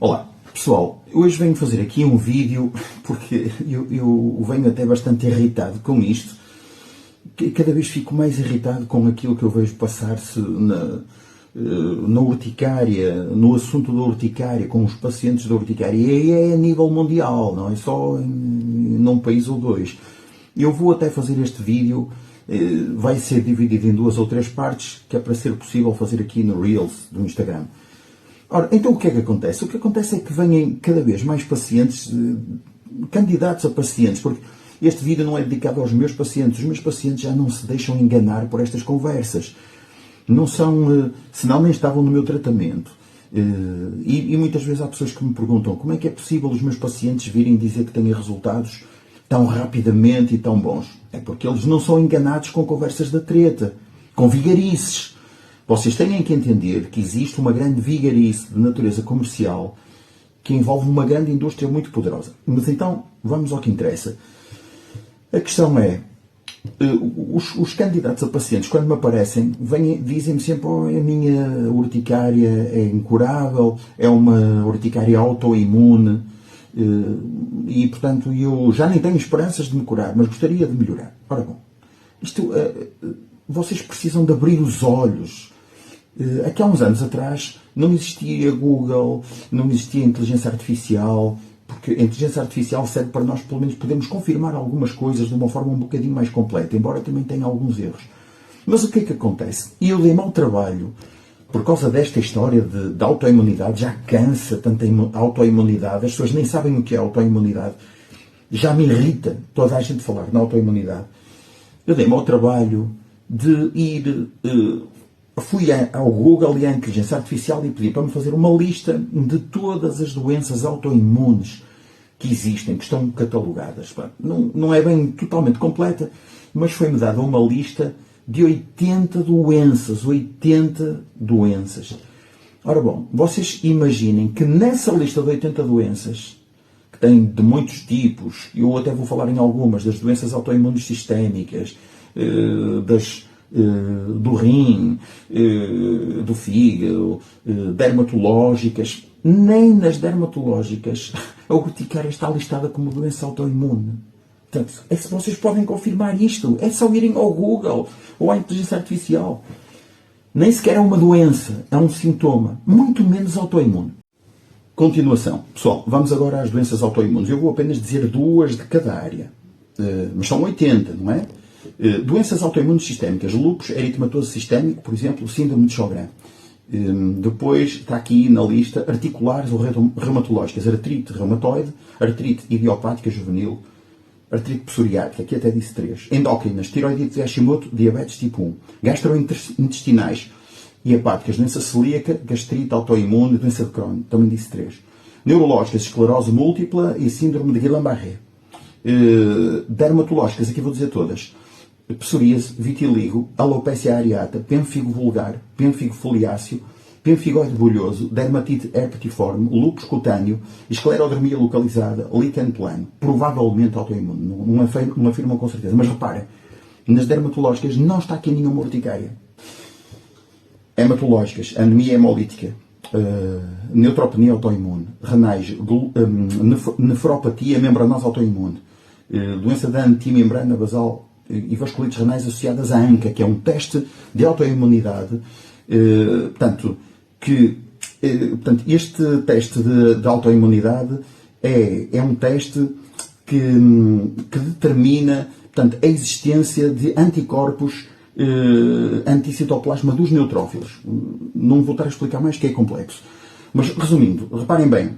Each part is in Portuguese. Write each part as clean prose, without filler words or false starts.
Olá, pessoal, hoje venho fazer aqui um vídeo porque eu venho até bastante irritado com isto. Cada vez fico mais irritado com aquilo que eu vejo passar-se na urticária, no assunto da urticária, com os pacientes da urticária. E é a nível mundial, não é só num país ou dois. Eu vou até fazer este vídeo, vai ser dividido em 2 ou 3 partes, que é para ser possível fazer aqui no Reels do Instagram. Ora, então o que é que acontece? O que acontece é que vêm cada vez mais pacientes, candidatos a pacientes, porque este vídeo não é dedicado aos meus pacientes. Os meus pacientes já não se deixam enganar por estas conversas. Não são, senão nem estavam no meu tratamento. E muitas vezes há pessoas que me perguntam como é que é possível os meus pacientes virem dizer que têm resultados tão rapidamente e tão bons. É porque eles não são enganados com conversas da treta, com vigarices. Vocês têm que entender que existe uma grande vigarice de natureza comercial que envolve uma grande indústria muito poderosa. Mas então, vamos ao que interessa. A questão é, os candidatos a pacientes, quando me aparecem, dizem-me sempre a minha urticária é incurável, é uma urticária autoimune e, portanto, eu já nem tenho esperanças de me curar, mas gostaria de melhorar. Ora bom, vocês precisam de abrir os olhos. Aqui há uns anos atrás não existia Google, não existia inteligência artificial, porque a inteligência artificial serve para nós, pelo menos, podermos confirmar algumas coisas de uma forma um bocadinho mais completa, embora também tenha alguns erros. Mas o que é que acontece? E eu dei mau trabalho por causa desta história de autoimunidade, já cansa tanta autoimunidade, as pessoas nem sabem o que é autoimunidade, já me irrita toda a gente falar na autoimunidade. Eu dei mau trabalho de ir... Fui ao Google e à inteligência artificial e pedi para me fazer uma lista de todas as doenças autoimunes que existem, que estão catalogadas. Não é bem totalmente completa, mas foi-me dada uma lista de 80 doenças. 80 doenças. Ora bom, vocês imaginem que nessa lista de 80 doenças, que tem de muitos tipos, eu até vou falar em algumas, das doenças autoimunes sistémicas, do rim, do fígado, dermatológicas. Nem nas dermatológicas a urticária está listada como doença autoimune. Portanto, é se vocês podem confirmar isto. É só irem ao Google ou à inteligência artificial. Nem sequer é uma doença, é um sintoma, muito menos autoimune. Continuação. Pessoal, vamos agora às doenças autoimunes. Eu vou apenas dizer 2 de cada área. Mas são 80, não é? Doenças autoimunes sistémicas, lúpus eritematoso sistémico, por exemplo, síndrome de Sjögren. Depois está aqui na lista articulares ou reumatológicas, artrite reumatoide, artrite idiopática juvenil, artrite psoriática, aqui até disse 3, endócrinas, tiroidite de Hashimoto, diabetes tipo 1, gastrointestinais e hepáticas, doença celíaca, gastrite autoimune, doença de Crohn, também disse 3, neurológicas, esclerose múltipla e síndrome de Guillain-Barré. Dermatológicas, aqui vou dizer todas: psoríase, vitiligo, alopecia areata, pênfigo vulgar, pênfigo foliáceo, pênfigoide bolhoso, dermatite herpetiforme, lúpus cutâneo, esclerodermia localizada, lichen plano, provavelmente autoimune. Não afirmam com certeza, mas reparem, nas dermatológicas não está aqui nenhuma urticária. Hematológicas, anemia hemolítica, neutropenia autoimune, renais, nefropatia membranosa autoimune, doença da antimembrana basal e vasculites renais associadas à ANCA, que é um teste de autoimunidade. Portanto, este teste de autoimunidade é um teste que determina, portanto, a existência de anticorpos anticitoplasma dos neutrófilos. Não vou estar a explicar mais, que é complexo. Mas, resumindo, reparem bem,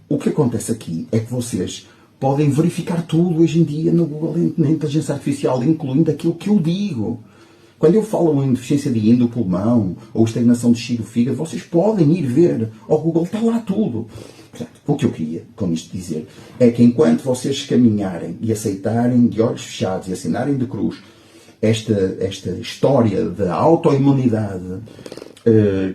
o que acontece aqui é que vocês podem verificar tudo hoje em dia no Google, na inteligência artificial, incluindo aquilo que eu digo. Quando eu falo em deficiência de índio, pulmão, ou estagnação de xixi do fígado, vocês podem ir ver ao Google, está lá tudo. Portanto, o que eu queria com isto dizer é que enquanto vocês caminharem e aceitarem de olhos fechados e assinarem de cruz esta história da autoimunidade,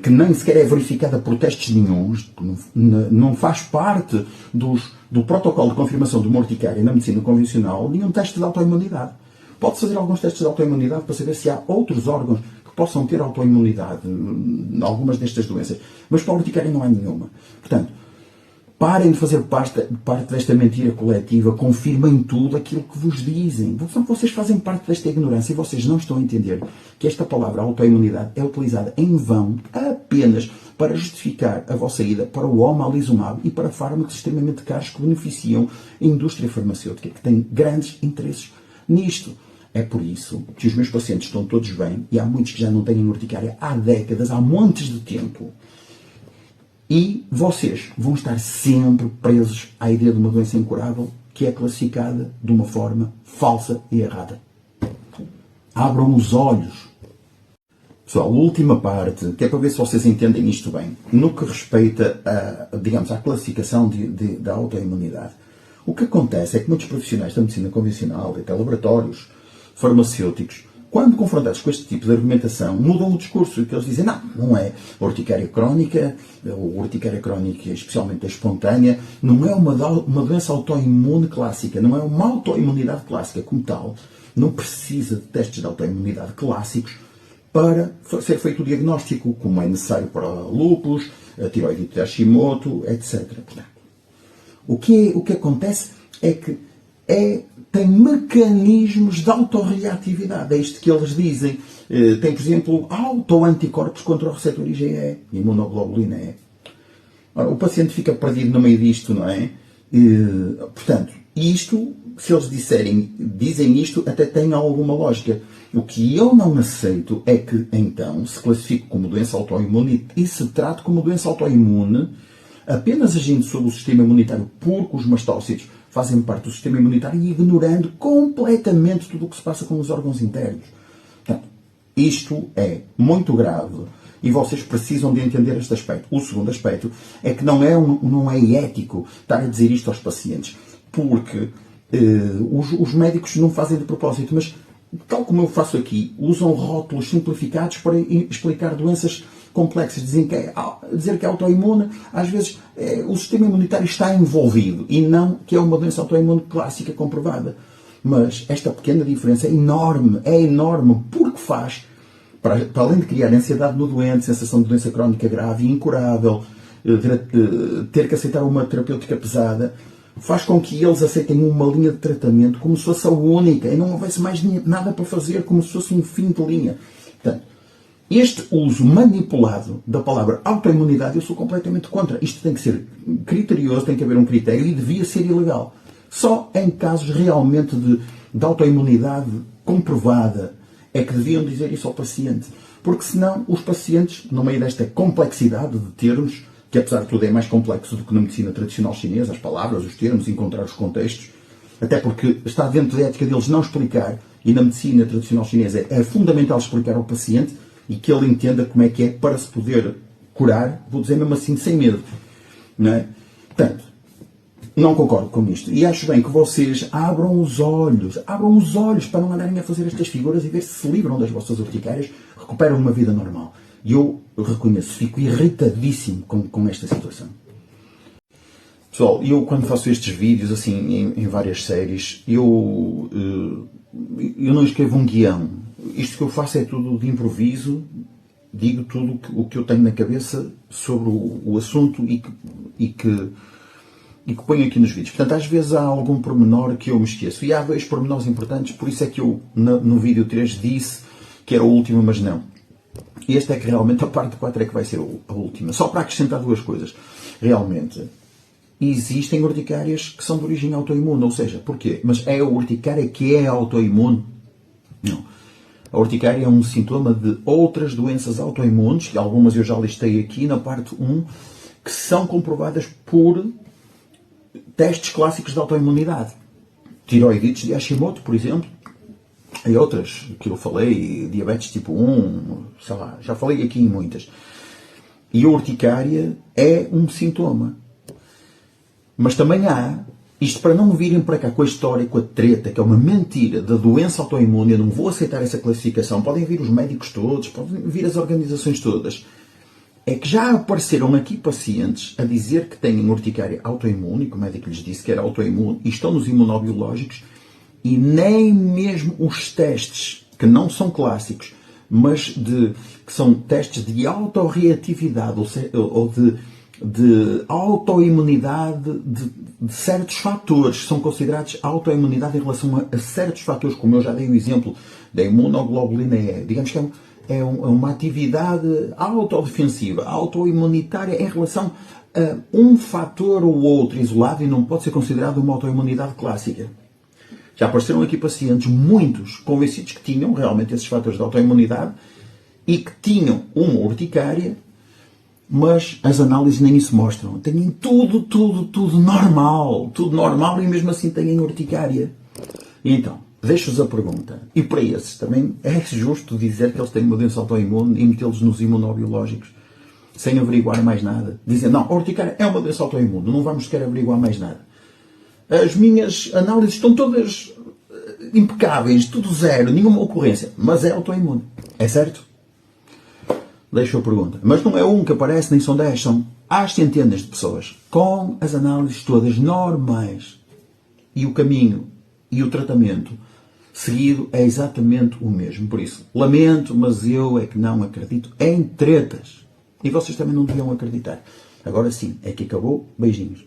que nem sequer é verificada por testes nenhuns, não faz parte do protocolo de confirmação de uma urticária na medicina convencional, nenhum teste de autoimunidade. Pode-se fazer alguns testes de autoimunidade para saber se há outros órgãos que possam ter autoimunidade em algumas destas doenças, mas para a urticária não há nenhuma. Portanto, Parem de fazer parte desta mentira coletiva, confirmem tudo aquilo que vos dizem. Vocês fazem parte desta ignorância e vocês não estão a entender que esta palavra autoimunidade é utilizada em vão apenas para justificar a vossa ida para o omalizumab e para fármacos extremamente caros que beneficiam a indústria farmacêutica, que tem grandes interesses nisto. É por isso que os meus pacientes estão todos bem e há muitos que já não têm urticária há décadas, há montes de tempo. E vocês vão estar sempre presos à ideia de uma doença incurável que é classificada de uma forma falsa e errada. Abram os olhos. Pessoal, a última parte, que é para ver se vocês entendem isto bem, no que respeita à classificação da autoimunidade. O que acontece é que muitos profissionais da medicina convencional, até laboratórios farmacêuticos, quando confrontados com este tipo de argumentação, mudam o discurso, que eles dizem, não é a urticária crónica, ou urticária crónica, especialmente a espontânea, não é uma doença autoimune clássica, não é uma autoimunidade clássica como tal, não precisa de testes de autoimunidade clássicos para ser feito o diagnóstico, como é necessário para lúpus, a tiroidite de Hashimoto, etc. O que acontece é que tem mecanismos de autorreatividade. É isto que eles dizem. Tem, por exemplo, autoanticorpos contra o receptor IgE, imunoglobulina E. Ora, o paciente fica perdido no meio disto, não é? Portanto, isto, se eles dizem isto, até tem alguma lógica. O que eu não aceito é que, então, se classifique como doença autoimune e se trate como doença autoimune apenas agindo sobre o sistema imunitário, porque os mastócitos fazem parte do sistema imunitário e ignorando completamente tudo o que se passa com os órgãos internos. Portanto, isto é muito grave e vocês precisam de entender este aspecto. O segundo aspecto é que não é ético estar a dizer isto aos pacientes, porque os médicos não fazem de propósito, mas tal como eu faço aqui, usam rótulos simplificados para explicar doenças complexas. Dizer que é autoimune, às vezes o sistema imunitário está envolvido e não que é uma doença autoimune clássica comprovada. Mas esta pequena diferença é enorme, porque faz, para além de criar ansiedade no doente, sensação de doença crónica grave e incurável, ter que aceitar uma terapêutica pesada, faz com que eles aceitem uma linha de tratamento como se fosse a única e não houvesse mais nada para fazer, como se fosse um fim de linha. Portanto, este uso manipulado da palavra autoimunidade eu sou completamente contra. Isto tem que ser criterioso, tem que haver um critério e devia ser ilegal. Só em casos realmente de autoimunidade comprovada é que deviam dizer isso ao paciente. Porque senão os pacientes, no meio desta complexidade de termos, que apesar de tudo é mais complexo do que na medicina tradicional chinesa, as palavras, os termos, encontrar os contextos, até porque está dentro da ética deles não explicar, e na medicina tradicional chinesa é fundamental explicar ao paciente e que ele entenda como é que é para se poder curar, vou dizer mesmo assim, sem medo. Não é? Portanto, não concordo com isto. E acho bem que vocês abram os olhos para não andarem a fazer estas figuras e ver se livram das vossas urticárias, recuperam uma vida normal. E eu reconheço, fico irritadíssimo com esta situação. Pessoal, eu quando faço estes vídeos, assim, em várias séries, eu não escrevo um guião. Isto que eu faço é tudo de improviso, digo tudo o que eu tenho na cabeça sobre o assunto e que ponho aqui nos vídeos. Portanto, às vezes há algum pormenor que eu me esqueço. E há dois pormenores importantes, por isso é que eu, no vídeo 3, disse que era o último, mas não. Esta é que realmente, a parte 4 é que vai ser a última. Só para acrescentar duas coisas. Realmente, existem urticárias que são de origem autoimune, ou seja, porquê? Mas é a urticária que é autoimune? Não. A urticária é um sintoma de outras doenças autoimunes, que algumas eu já listei aqui na parte 1, que são comprovadas por testes clássicos de autoimunidade. Tiroidites de Hashimoto, por exemplo, e outras que eu falei, diabetes tipo 1, sei lá, já falei aqui em muitas. E a urticária é um sintoma. Mas também há, isto para não virem para cá com a história, com a treta, que é uma mentira da doença autoimune, eu não vou aceitar essa classificação, podem vir os médicos todos, podem vir as organizações todas, é que já apareceram aqui pacientes a dizer que têm urticária autoimune, que o médico lhes disse que era autoimune, e estão nos imunobiológicos, e nem mesmo os testes, que não são clássicos, mas que são testes de autorreatividade, ou de de autoimunidade de certos fatores que são considerados autoimunidade em relação a certos fatores, como eu já dei o exemplo da imunoglobulina E. Digamos que é uma atividade autodefensiva, autoimunitária em relação a um fator ou outro isolado e não pode ser considerado uma autoimunidade clássica. Já apareceram aqui pacientes, muitos, convencidos que tinham realmente esses fatores de autoimunidade e que tinham uma urticária, mas as análises nem isso mostram. Têm tudo normal e mesmo assim têm urticária. E então, deixo-vos a pergunta. E para esses também é justo dizer que eles têm uma doença autoimune e metê-los nos imunobiológicos sem averiguar mais nada? Dizem, não, a urticária é uma doença autoimune, não vamos sequer averiguar mais nada. As minhas análises estão todas impecáveis, tudo zero, nenhuma ocorrência, mas é autoimune. É certo? Deixo a pergunta. Mas não é um que aparece, nem são 10, são às centenas de pessoas com as análises todas normais. E o caminho e o tratamento seguido é exatamente o mesmo. Por isso, lamento, mas eu é que não acredito em tretas. E vocês também não deviam acreditar. Agora sim, é que acabou. Beijinhos.